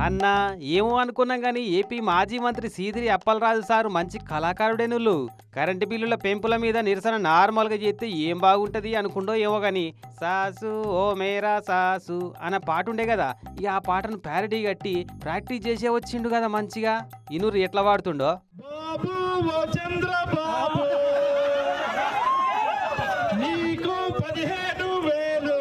అన్నా ఏమో అనుకున్నాం గాని ఏపీ మాజీ మంత్రి సీదిరి అప్పలరాజు సారు మంచి కళాకారుడేనుళ్ళు. కరెంటు బిల్లుల పెంపుల మీద నిరసన నార్మల్గా చేస్తే ఏం బాగుంటది అనుకుండో ఏమో గాని సాసు ఓ మేరా సాసు అన్న పాట ఉండే కదా, ఇక ఆ పాటను ప్యారడీ కట్టి ప్రాక్టీస్ చేసే వచ్చిండు కదా మంచిగా. ఇనూరు ఎట్లా వాడుతుండో. బాబు ఓ చంద్రబాబు నీకు 17,000.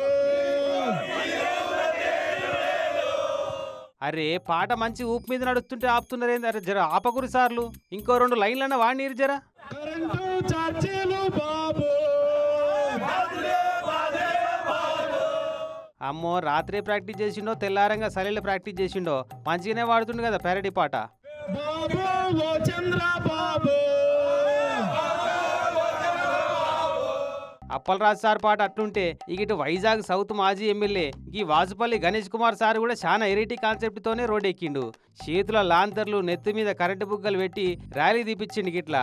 అరే పాట మంచి ఊపు మీద నడుస్తుంటే ఆపుతున్నారేంది? అరే జర ఆపకురి సార్లు, ఇంకో 2 లైన్లన్నా వాడినీరు జరా. కరెంటు ఛార్జీలు బాబు. అమ్మో రాత్రే ప్రాక్టీస్ చేసిండో తెల్లారంగా సలీల ప్రాక్టీస్ చేసిండో మంచిగానే వాడుతుండు కదా ప్యారడీ పాట. బాబు ఓ చంద్రబాబు. అప్పలరాజు సార్ పాట అట్లుంటే ఇక ఇటు వైజాగ్ సౌత్ మాజీ ఎమ్మెల్యే ఈ వాసుపల్లి గణేష్ కుమార్ సార్ కూడా చాలా ఎరైటీ కాన్సెప్ట్ తోనే రోడ్ ఎక్కిండు. చేతుల లాంతర్లు నెత్తి మీద కరెంటు బుగ్గలు పెట్టి ర్యాలీ తీపిచ్చిండు గిట్లా.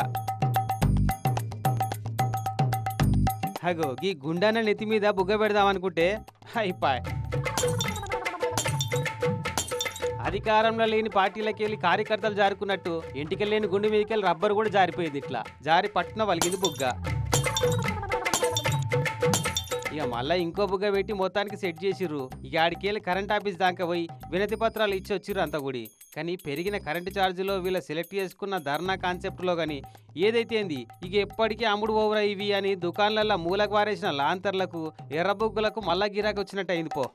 అగో ఈ గుండాన నెత్తి మీద బుగ్గ పెడదామనుకుంటే అయిపాయ్. అధికారంలో లేని పార్టీలకెళ్ళి కార్యకర్తలు జారుకున్నట్టు ఇంటికెళ్ళలేని గుండె మీదకెళ్ళి రబ్బర్ కూడా జారిపోయేది. ఇట్లా జారి పట్టున వలిగింది బుగ్గ. ఇక మళ్ళీ ఇంకో బుగ్గ పెట్టి మొత్తానికి సెట్ చేసిర్రు. ఇక ఆడికెళ్ళి కరెంట్ ఆఫీస్ దాకా పోయి వినతి పత్రాలు ఇచ్చి వచ్చిర్రు అంతా కూడా. కానీ పెరిగిన కరెంటు ఛార్జీలో వీళ్ళ సెలెక్ట్ చేసుకున్న ధర్నా కాన్సెప్ట్లో కానీ ఏదైతే ఏంది ఇక ఎప్పటికీ అమ్ముడు ఓవరా ఇవి అని దుకాణాలలో మూలకు వారేసిన లాంతర్లకు ఎర్రబుగ్గులకు మళ్ళా గిరాకి వచ్చినట్టు అయింది పో.